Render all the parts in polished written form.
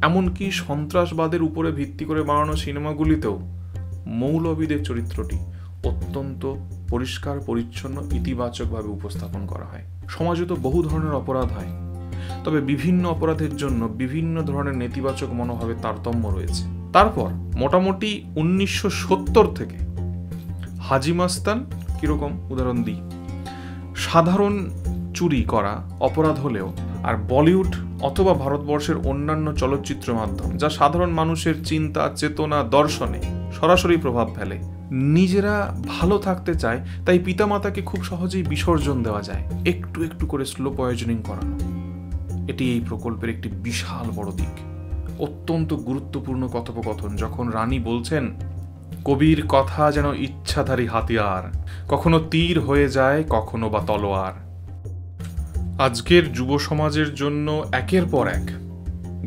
এমনকি সন্ত্রাসবাদের উপরে ভিত্তি করে বানানো সিনেমাগুলিতেও মৌলবীদের চরিত্রটি অত্যন্ত পরিষ্কার পরিচ্ছন্ন ইতিবাচকভাবে উপস্থাপন করা হয়। সমাজে তো বহু ধরনের অপরাধ হয়, তবে বিভিন্ন অপরাধের জন্য বিভিন্ন ধরনের নেতিবাচক মনোভাবের তারতম্য রয়েছে। তারপর মোটামুটি 1970 থেকে হাজি মাস্তান কিরকম উদাহরণ দিই, সাধারণ চুরি করা অপরাধ হলেও আর বলিউড অথবা ভারতবর্ষের অন্যান্য চলচ্চিত্র মাধ্যম যা সাধারণ মানুষের চিন্তা, চেতনা, দর্শনে সরাসরি প্রভাব ফেলে। নিজেরা ভালো থাকতে চায়, তাই পিতামাতাকে খুব সহজেই বিসর্জন দেওয়া যায়, একটু একটু করে স্লো পয়জনিং করানো। এটি এই প্রকল্পের একটি বিশাল বড় দিক। অত্যন্ত গুরুত্বপূর্ণ কথোপকথন যখন রানী বলছেন, কবির কথা যেন ইচ্ছাধারী হাতিয়ার, কখনো তীর হয়ে যায়, কখনো বা তলোয়ার। আজকের যুব সমাজের জন্য একের পর এক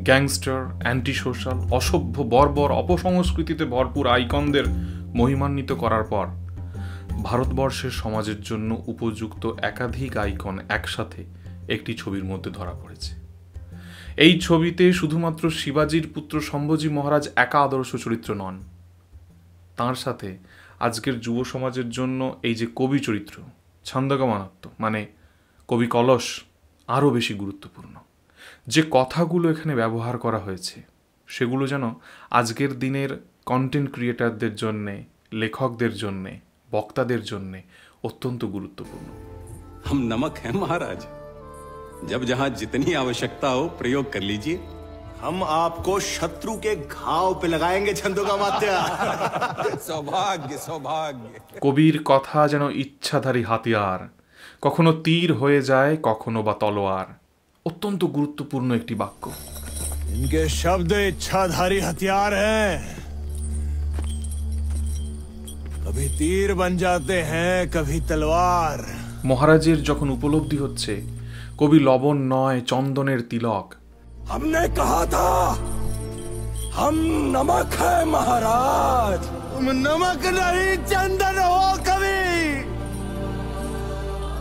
গ্যাংস্টার, অ্যান্টি সোশ্যাল, অসভ্য, বর্বর, অপসংস্কৃতিতে ভরপুর আইকনদের মহিমান্বিত করার পর ভারতবর্ষের সমাজের জন্য উপযুক্ত একাধিক আইকন একসাথে একটি ছবির মধ্যে ধরা পড়েছে। এই ছবিতে শুধুমাত্র শিবাজির পুত্র শম্ভুজি মহারাজ একা আদর্শ চরিত্র নন, তার সাথে আজকের যুব সমাজের জন্য এই যে কবি চরিত্র ছন্দগমানত্ব মানে কবি কলস আরও বেশি গুরুত্বপূর্ণ। যে কথাগুলো এখানে ব্যবহার করা হয়েছে সেগুলো যেন আজকের দিনের কন্টেন্ট ক্রিয়েটারদের জন্যে, লেখকদের জন্যে, বক্তাদের জন্যে অত্যন্ত গুরুত্বপূর্ণ। हम नमक हैं महाराज, जब जहां जितनी आवश्यकता हो प्रयोग कर लीजिए। हम आपको शत्रु के घाव पे लगाएंगे छंदोगामात्य। सौभाग्य सौभाग्य। কবির কথা যেন ইচ্ছাধারী হাতিয়ার, কখনো তীর হয়ে যায়, কখনো বা তলোয়ার। অত্যন্ত গুরুত্বপূর্ণ একটি বাক্য। इनके शब्द इच्छाधारी हथियार हैं, कभी तीर बन जाते हैं, कभी तलवार। মহারাজের যখন উপলব্ধি হচ্ছে কবি লবণ নয়, চন্দনের তিলক। हमने कहा था हम नमक है महाराज, तुम नमक नहीं चंदन हो कभी,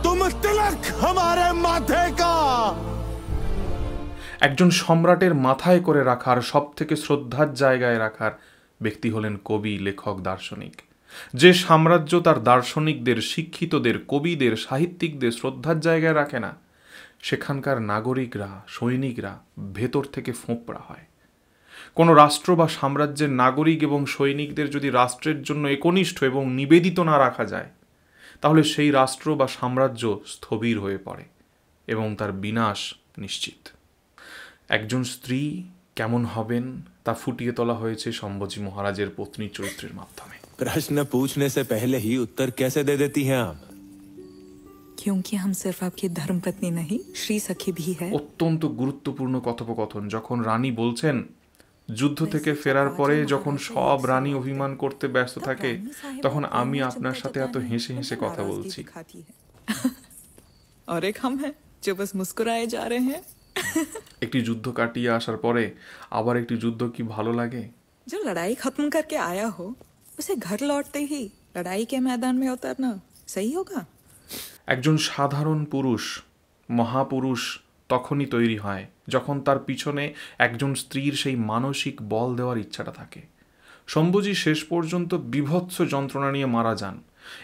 तुम तिलक हमारे माथे का। একজন সম্রাটের মাথায় করে রাখার, সব থেকে শ্রদ্ধার জায়গায় রাখার ব্যক্তি হলেন কবি, লেখক, দার্শনিক। যে সাম্রাজ্য তার দার্শনিকদের, শিক্ষিতদের, কবিদের, সাহিত্যিকদের শ্রদ্ধার জায়গায় রাখে না, সেখানকার নাগরিকরা, সৈনিকরা ভেতর থেকে ফোঁপড়া হয়। কোনো রাষ্ট্র বা সাম্রাজ্যের নাগরিক এবং সৈনিকদের যদি রাষ্ট্রের জন্য একনিষ্ঠ এবং নিবেদিত না রাখা যায়, তাহলে সেই রাষ্ট্র বা সাম্রাজ্য স্থবির হয়ে পড়ে এবং তার বিনাশ নিশ্চিত। একজন স্ত্রী কেমন হবেন তা ফুটিয়ে তোলা হয়েছে শম্ভুজি মহারাজের পত্নী চরিত্রের মাধ্যমে। प्रश्न पूछने से पहले ही उत्तर कैसे दे देती हैं आप? क्योंकि हम सिर्फ आपकी धर्मपत्नी नहीं, श्री सखी भी है। অত্যন্ত গুরুত্বপূর্ণ কথোপকথন যখন রানী বলছেন, যুদ্ধ থেকে ফেরার পরে যখন সব রানী অভিমান করতে ব্যস্ত থাকে, তখন আমি আপনার সাথে এত হেসে হেসে কথা বলছি। और एक हम हैं जो बस मुस्कुराए जा रहे हैं। একটি যুদ্ধ কাটিয়ে আসার পরে আবার একটি যুদ্ধ কি ভালো লাগে? जो लड़ाई खत्म करके आया हो उसे घर लौटते ही लड़ाई के मैदान में उतरना सही होगा? একজন সাধারণ পুরুষ, মহাপুরুষ তখনই তৈরি হয় যখন তার পিছনে একজন স্ত্রীর সেই মানসিক বল দেওয়ার ইচ্ছাটা থাকে। শম্ভুজি শেষ পর্যন্ত বীভৎস যন্ত্রণা নিয়ে মারা যান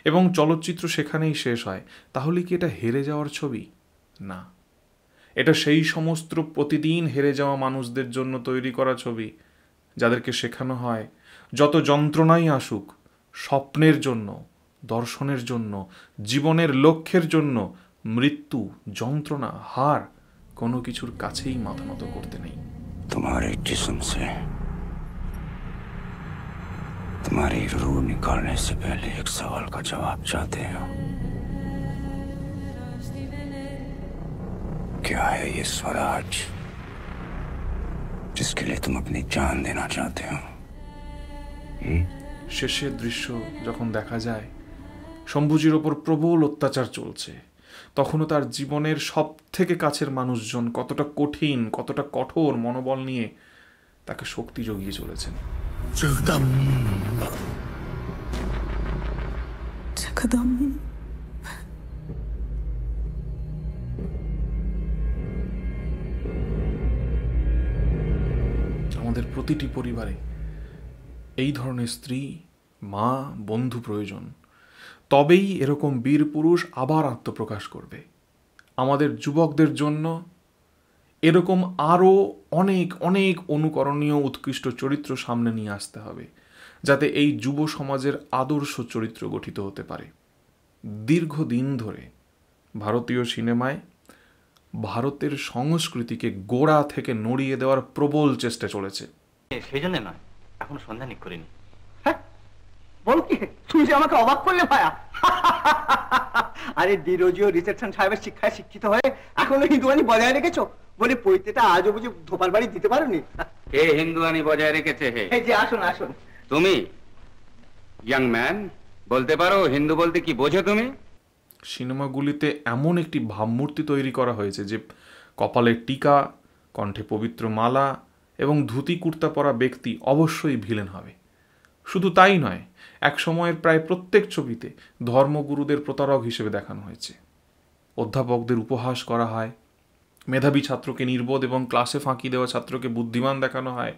এবং চলচ্চিত্র সেখানেই শেষ হয়। তাহলে কি এটা হেরে যাওয়ার ছবি? না, এটা সেই সমস্ত প্রতিদিন হেরে যাওয়া মানুষদের জন্য তৈরি করা ছবি, যাদেরকে শেখানো হয় যত যন্ত্রণাই আসুক, স্বপ্নের জন্য, দর্শনের জন্য, জীবনের লক্ষ্যের জন্য মৃত্যু, যন্ত্রণা, হার কোনো কিছুর কাছেই মাথা নত করতে নেই। तुम्हारे जिस्म से तुम्हारी रूह निकालने से पहले एक सवाल का जवाब चाहते हैं। क्या है ये स्वराज जिसके लिए तुम अपनी जान देना चाहते हो? শেষের দৃশ্য যখন দেখা যায় শম্ভুজির ওপর প্রবল অত্যাচার চলছে, তখনও তার জীবনের সব থেকে কাছের মানুষজন কতটা কঠিন, কতটা কঠোর মনোবল নিয়ে তাকে শক্তি জুগিয়ে চলেছেন। আমাদের প্রতিটি পরিবারে এই ধরনের স্ত্রী, মা, বন্ধু প্রয়োজন। তবেই এরকম বীর পুরুষ আবার আত্মপ্রকাশ করবে। আমাদের যুবকদের জন্য এরকম আরও অনেক অনেক অনুকরণীয় উৎকৃষ্ট চরিত্র সামনে নিয়ে আসতে হবে, যাতে এই যুব সমাজের আদর্শ চরিত্র গঠিত হতে পারে। দীর্ঘদিন ধরে ভারতীয় সিনেমায় ভারতের সংস্কৃতিকে গোড়া থেকে নড়িয়ে দেওয়ার প্রবল চেষ্টা চলেছে। সেই জন্য নয়, এখন সন্ধানী করিনি। বল কি, তুই যে আমাকে অবাক করলে ভায়া। আরে ডিরোজিও রিসেপশন সাহেবের শিক্ষায় শিক্ষিত হয়ে এখনো হিন্দুয়ানি বজায় রেখেছো বলে পৈতেটা আজও বুঝে ধোপার বাড়ি দিতে পারোনি। কে হিন্দুয়ানি বজায় রেখেছে? হে এই যে আসুন আসুন। তুমি ইয়াং ম্যান, বলতে পারো হিন্দু বলতে কি বোঝো তুমি? সিনেমাগুলিতে এমন একটি ভাবমূর্তি তৈরি করা হয়েছে যে কপালে টিকা, কণ্ঠে পবিত্র মালা এবং ধুতি কুর্তা পরা ব্যক্তি অবশ্যই ভিলেন হবে। শুধু তাই নয়, এক সময়ের প্রায় প্রত্যেক ছবিতে ধর্মগুরুদের প্রতারক হিসেবে দেখানো হয়েছে। অধ্যাপকদের উপহাস করা হয়, মেধাবী ছাত্রকে নির্বোধ এবং ক্লাসে ফাঁকি দেওয়া ছাত্রকে বুদ্ধিমান দেখানো হয়।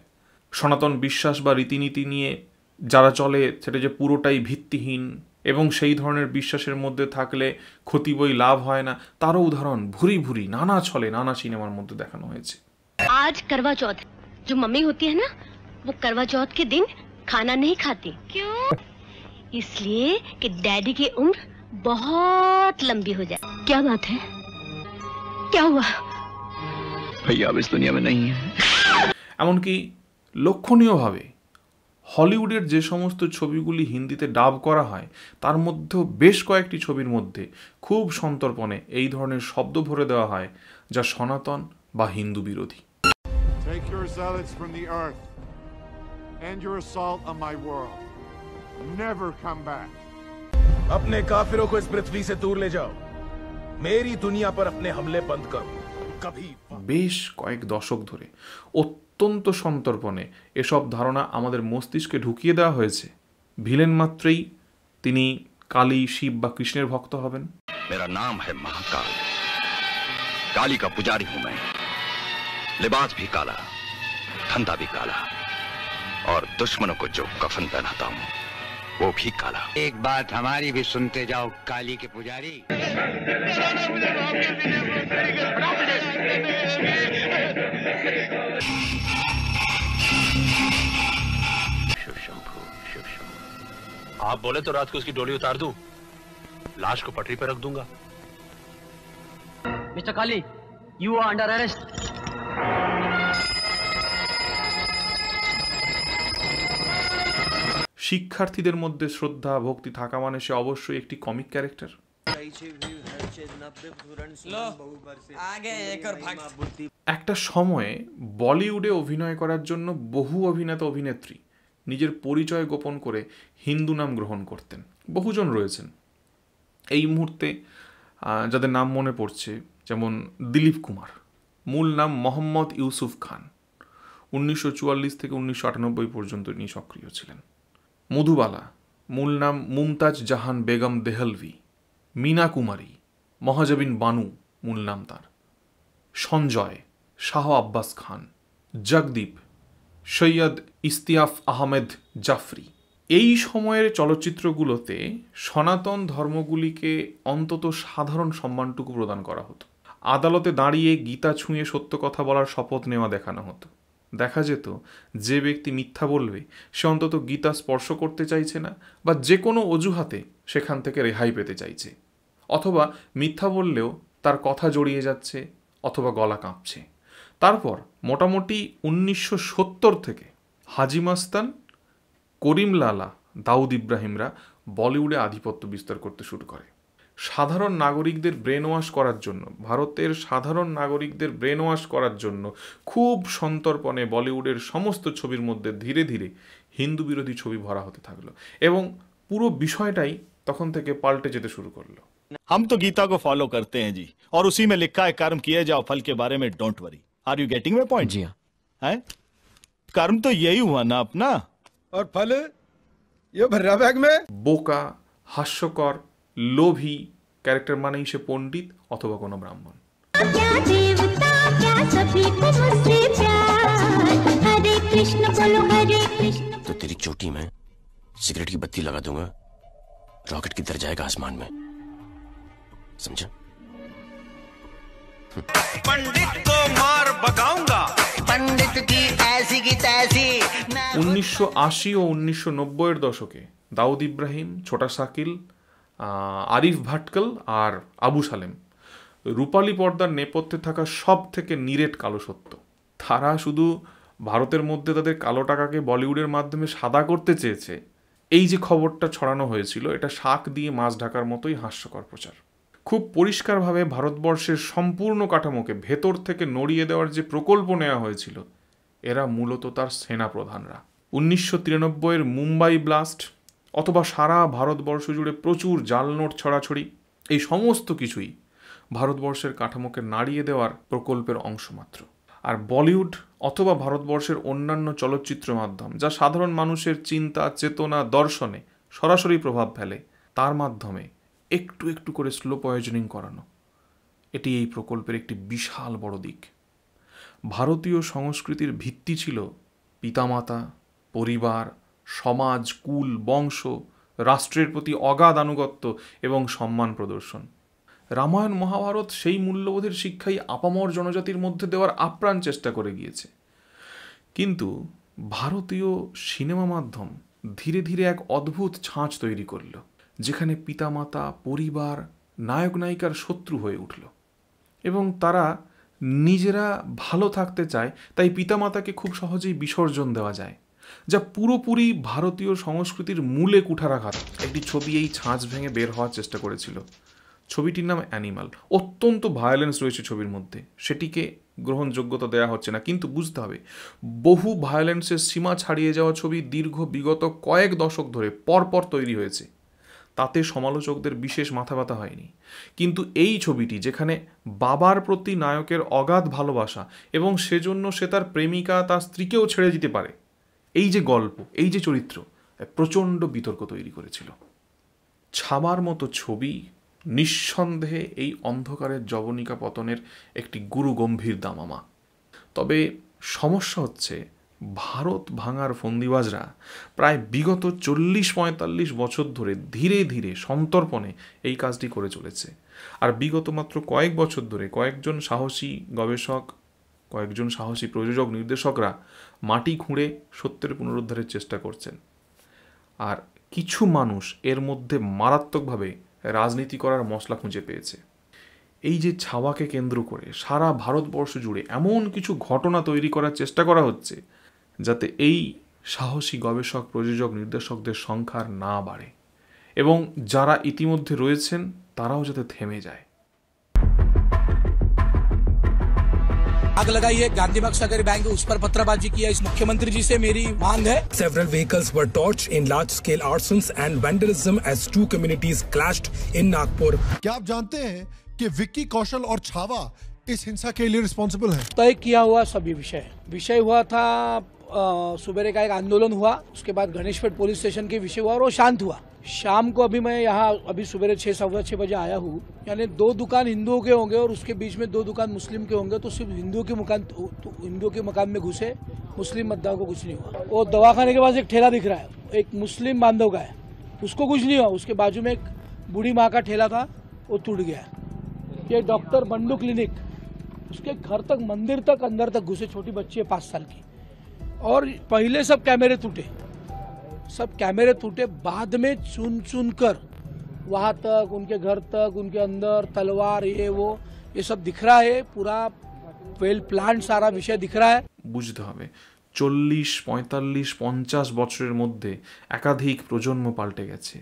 সনাতন বিশ্বাস বা রীতিনীতি নিয়ে যারা চলে সেটা যে পুরোটাই ভিত্তিহীন এবং সেই ধরনের বিশ্বাসের মধ্যে থাকলে ক্ষতি বই লাভ হয় না, তারও উদাহরণ ভুরি ভুরি নানা ছলে নানা সিনেমার মধ্যে দেখানো হয়েছে। आज करवा चौथ है। जो मम्मी होती है ना, वो करवा चौथ के दिन खाना नहीं खाती। क्यों? इसलिए कि डैडी की उम्र बहुत लंबी हो जाए। क्या बात है? क्या हुआ? भैया अब इस दुनिया में नहीं है। এমনকি লক্ষণীয়ভাবে হলিউডের যে সমস্ত ছবিগুলি হিন্দিতে ডাব করা হয় তার মধ্যেও বেশ কয়েকটি ছবির মধ্যে খুব সন্তর্পণে এই ধরনের শব্দ ভরে দেওয়া হয় যা সনাতন বা হিন্দু বিরোধী। Take your zealots from the earth. End your assault on my world. Never come back. अपने काफिरों को इस पृथ्वी से दूर ले जाओ। मेरी दुनिया पर अपने हमले बंद करो। कभी বেশ কয়েক দশক ধরে অত্যন্ত সন্তর্পণে এসব ধারণা আমাদের মস্তিষ্কে ঢুকিয়ে দেওয়া হয়েছে। ভিলেন মাত্রই তিনি কালী, শিব বা কৃষ্ণের ভক্ত হবেন। मेरा नाम है महाकाल, काली का पुजारी हूं मैं। लिबास भी काला, धंधा भी काला, और दुश्मनों को जो कफन पहनाता हूं वो भी काला। एक बात हमारी भी सुनते जाओ काली के पुजारी। आप बोले तो रात को उसकी डोली उतार दूं, लाश को पटरी पर रख दूंगा। Mister Kali, you are under arrest. শিক্ষার্থীদের মধ্যে শ্রদ্ধা ভক্তি থাকা মানে সে অবশ্যই একটি কমিক ক্যারেক্টার। একটা সময়ে বলিউডে অভিনয় করার জন্য বহু অভিনেতা অভিনেত্রী নিজের পরিচয় গোপন করে হিন্দু নাম গ্রহণ করতেন। বহুজন রয়েছেন এই মুহূর্তে যাদের নাম মনে পড়ছে, যেমন দিলীপ কুমার, মূল নাম মোহাম্মদ ইউসুফ খান। 1944 থেকে 1998 পর্যন্ত ইনি সক্রিয় ছিলেন। মধুবালা, মূল নাম মুমতাজ জাহান বেগম দেহলভি। মীনা কুমারী, মহাজবিন বানু মূল নাম তার। সঞ্জয়, শাহ আব্বাস খান। জগদীপ, সৈয়দ ইস্তিয়াফ আহমেদ জাফরি। এই সময়ের চলচ্চিত্রগুলোতে সনাতন ধর্মগুলিকে অন্তত সাধারণ সম্মানটুকু প্রদান করা হতো। আদালতে দাঁড়িয়ে গীতা ছুঁয়ে সত্য কথা বলার শপথ নেওয়া দেখানো হতো। দেখা যেত যে ব্যক্তি মিথ্যা বলবে সে অন্তত গীতা স্পর্শ করতে চাইছে না, বা যে কোনো অজুহাতে সেখান থেকে রেহাই পেতে চাইছে, অথবা মিথ্যা বললেও তার কথা জড়িয়ে যাচ্ছে অথবা গলা কাঁপছে। তারপর মোটামুটি 1970 থেকে হাজি মাস্তান, করিম লালা, দাউদ ইব্রাহিমরা বলিউডে আধিপত্য বিস্তার করতে শুরু করে। সাধারণ নাগরিকদের ব্রেন ওয়াশ করার জন্য, ভারতের সাধারণ নাগরিকদের ব্রেন ওয়াশ করার জন্য খুব সন্তর্পণে বলিউডের সমস্ত ছবির মধ্যে ধীরে ধীরে হিন্দু বিরোধী ছবি ভরা হতে থাকলো এবং পুরো বিষয়টাই তখন থেকে পাল্টে যেতে শুরু করলো। हम तो गीता को फॉलो करते हैं जी, और उसी में लिखा है कर्म किए जाओ फल के बारे में don't worry. Are you getting my point? जी हाँ। कर्म तो यही हुआ ना अपना, और फल ये भर्रा बैग में। বোকা, হাস্যকর, লোভী ক্যারেক্টার মানেই সে পণ্ডিত অথবা কোনো ব্রাহ্মণ। क्या देवता क्या सभी को मुझसे प्यार, हरे कृष्ण कृष्ण बोलो हरे कृष्ण। तो तेरी चोटी में सिगरेट की बत्ती लगा दूंगा, रॉकेट किधर जाएगा आसमान में, समझा? पंडित को मार भगाऊंगा, पंडित की ऐसी की तैसी। 1980 ও 1990 এর দশকে দাউদ ইব্রাহিম, ছোটা শাকিল, আরিফ ভাটকল আর আবু সালেম রূপালী পর্দার নেপথ্যে থাকা সব থেকে নিরেট কালো সত্য। তারা শুধু ভারতের মধ্যে তাদের কালো টাকাকে বলিউডের মাধ্যমে সাদা করতে চেয়েছে, এই যে খবরটা ছড়ানো হয়েছিল, এটা শাক দিয়ে মাছ ঢাকার মতোই হাস্যকর প্রচার। খুব পরিষ্কারভাবে ভারতবর্ষের সম্পূর্ণ কাঠামোকে ভেতর থেকে নড়িয়ে দেওয়ার যে প্রকল্প নেওয়া হয়েছিল, এরা মূলত তার সেনা প্রধানরা। 1993 মুম্বাই ব্লাস্ট অথবা সারা ভারতবর্ষ জুড়ে প্রচুর জাল নোট ছড়াছড়ি, এই সমস্ত কিছুই ভারতবর্ষের কাঠামোকে নাড়িয়ে দেওয়ার প্রকল্পের অংশ মাত্র। আর বলিউড অথবা ভারতবর্ষের অন্যান্য চলচ্চিত্র মাধ্যম যা সাধারণ মানুষের চিন্তা, চেতনা, দর্শনে সরাসরি প্রভাব ফেলে, তার মাধ্যমে একটু একটু করে স্লো পয়জনিং করানো, এটি এই প্রকল্পের একটি বিশাল বড় দিক। ভারতীয় সংস্কৃতির ভিত্তি ছিল পিতামাতা, পরিবার, সমাজ, কুল, বংশ, রাষ্ট্রের প্রতি অগাধ আনুগত্য এবং সম্মান প্রদর্শন। রামায়ণ মহাভারত সেই মূল্যবোধের শিক্ষাই আপামর জনজাতির মধ্যে দেওয়ার আপ্রাণ চেষ্টা করে গিয়েছে। কিন্তু ভারতীয় সিনেমা মাধ্যম ধীরে ধীরে এক অদ্ভুত ছাঁচ তৈরি করল, যেখানে পিতামাতা, পরিবার নায়ক নায়িকার শত্রু হয়ে উঠল এবং তারা নিজেরা ভালো থাকতে চায়, তাই পিতামাতাকে খুব সহজেই বিসর্জন দেওয়া যায়, যা পুরোপুরি ভারতীয় সংস্কৃতির মূলে কুঠারাঘাত। একটি ছবি এই ছাঁচ ভেঙে বের হওয়ার চেষ্টা করেছিল। ছবিটির নাম অ্যানিমাল। অত্যন্ত ভায়োলেন্স রয়েছে ছবির মধ্যে, সেটিকে গ্রহণযোগ্যতা দেওয়া হচ্ছে না, কিন্তু বুঝতে হবে বহু ভায়োলেন্সের সীমা ছাড়িয়ে যাওয়া ছবি বিগত কয়েক দশক ধরে পরপর তৈরি হয়েছে, তাতে সমালোচকদের বিশেষ মাথা ব্যথা হয়নি। কিন্তু এই ছবিটি, যেখানে বাবার প্রতি নায়কের অগাধ ভালোবাসা এবং সেজন্য সে তার প্রেমিকা, তার স্ত্রীকেও ছেড়ে দিতে পারে, এই যে গল্প, এই যে চরিত্র, প্রচণ্ড বিতর্ক তৈরি করেছিল। ছাবার মতো ছবি নিঃসন্দেহে এই অন্ধকারের জবনিকা পতনের একটি গুরু গম্ভীর দামামা। তবে সমস্যা হচ্ছে, ভারত ভাঙার ফন্দিবাজরা প্রায় বিগত 40-45 বছর ধরে ধীরে ধীরে সন্তর্পণে এই কাজটি করে চলেছে। আর বিগত মাত্র কয়েক বছর ধরে কয়েকজন সাহসী গবেষক, কয়েকজন সাহসী প্রযোজক, নির্দেশকরা মাটি খুঁড়ে সত্যের পুনরুদ্ধারের চেষ্টা করছেন। আর কিছু মানুষ এর মধ্যে মারাত্মকভাবে রাজনীতি করার মশলা খুঁজে পেয়েছে। এই যে ছাওয়াকে কেন্দ্র করে সারা ভারতবর্ষ জুড়ে এমন কিছু ঘটনা তৈরি করার চেষ্টা করা হচ্ছে, যাতে এই সাহসী গবেষক, প্রযোজক, নির্দেশকদের সংখ্যা না বাড়ে এবং যারা ইতিমধ্যে রয়েছেন তারাও যাতে থেমে যায়। आग लगाई है गांधीबाग सागर बैंक, उस पर पत्थरबाजी किया। इस मुख्यमंत्री जी से मेरी मांग है। Several vehicles were torched in large-scale arsons and vandalism as two communities clashed in Nagpur. क्या आप जानते हैं कि विक्की कौशल और छावा इस हिंसा के लिए रिस्पॉन्सिबल है? तय किया हुआ सभी विषय हुआ था। सुबेरे का एक आंदोलन हुआ, उसके बाद गणेशपेट पुलिस स्टेशन के विषय हुआ और वो शांत हुआ। शाम को अभी मैं यहाँ सुबेरे 6-6:15 बजे आया हूँ। यानी 2 दुकान हिंदुओं के होंगे और उसके बीच में 2 दुकान मुस्लिम के होंगे, तो सिर्फ हिंदुओं के मकान में घुसे, मुस्लिम मतदारों को कुछ नहीं हुआ। वो दवाखाने के पास एक ठेला दिख रहा है, एक मुस्लिम बांधव का है, उसको कुछ नहीं हुआ। उसके बाजू में एक बूढ़ी माँ का ठेला था, वो टूट गया। ये डॉक्टर बंडू क्लिनिक, उसके घर तक, मंदिर तक, अंदर तक घुसे। छोटी बच्ची है 5 साल की। और पहले सब कैमरे टूटे, बाद में चुन कर वहां तक, उनके घर तक, उनके अंदर तलवार, ये सब दिख रहा है। पूरा वेल प्लान सारा विषय दिख रहा है। বুঝতে হবে 40, 45, 50 বছরের মধ্যে একাধিক প্রজন্ম পাল্টে গেছে।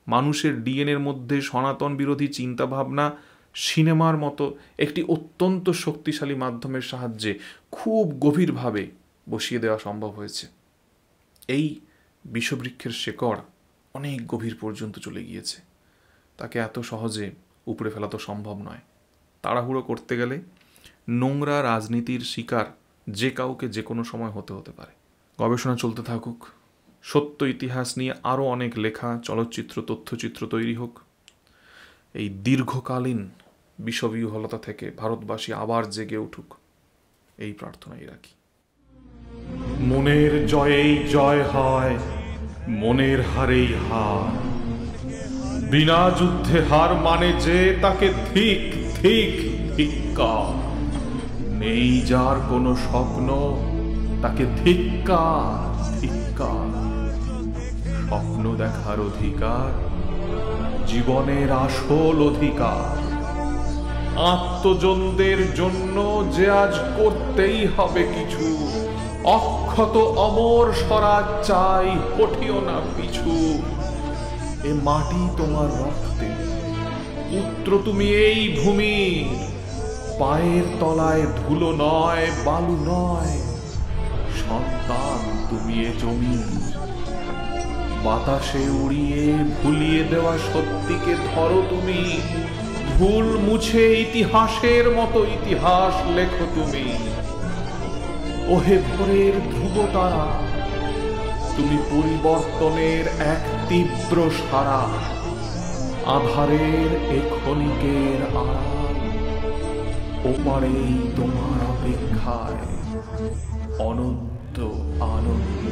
মানুষের ডিএনএর মধ্যে সনাতন বিরোধী চিন্তাভাবনা সিনেমার মতো একটি অত্যন্ত শক্তিশালী মাধ্যমের সাহায্যে খুব গভীরভাবে বসিয়ে দেওয়া সম্ভব হয়েছে। এই বিষবৃক্ষের শেকড় অনেক গভীর পর্যন্ত চলে গিয়েছে, তাকে এত সহজে উপড়ে ফেলা তো সম্ভব নয়। তাড়াহুড়ো করতে গেলে নোংরা রাজনীতির শিকার যে কাউকে যে কোনো সময় হতে পারে। গবেষণা চলতে থাকুক, সত্য ইতিহাস নিয়ে আরও অনেক লেখা, চলচ্চিত্র, তথ্যচিত্র তৈরি হোক। এই দীর্ঘকালীন বিষবিহ্বলতা থেকে ভারতবাসী আবার জেগে উঠুক, এই প্রার্থনাই রাখি। মনের জয়েই জয় হয়, মনের হারেই হার। বিনা যুদ্ধে হার মানে যে তাকে ধিক ধিক ধিক্কার। নেই যার কোনো স্বপ্ন তাকে ধিক্কার ধিক্কার। স্বপ্ন দেখার অধিকার জীবনের আসল অধিকার। আত্মজনদের জন্য যে আজ করতেই হবে কিছু, অক্ষত অমর স্বরাজ চাই, হঠিও না পিছু। এ মাটি তোমার রক্তে, পুত্র তুমি এই ভূমির। পায়ের তলায় ধুলো নয়, বালু নয়, সন্তান তুমি এ জমির। বাতাসে উড়িয়ে ভুলিয়ে দেওয়া সত্যিকে ধরো তুমি, ভুল মুছে ইতিহাসের মতো ইতিহাস লেখো তুমি। ওহে ভোরের ধ্রুব তারা, তুমি পরিবর্তনের এক তীব্র সারা। আধারের এ ক্ষণিকের আড়াল, ওপারেই তোমার অপেক্ষায় অনন্ত আনন্দ।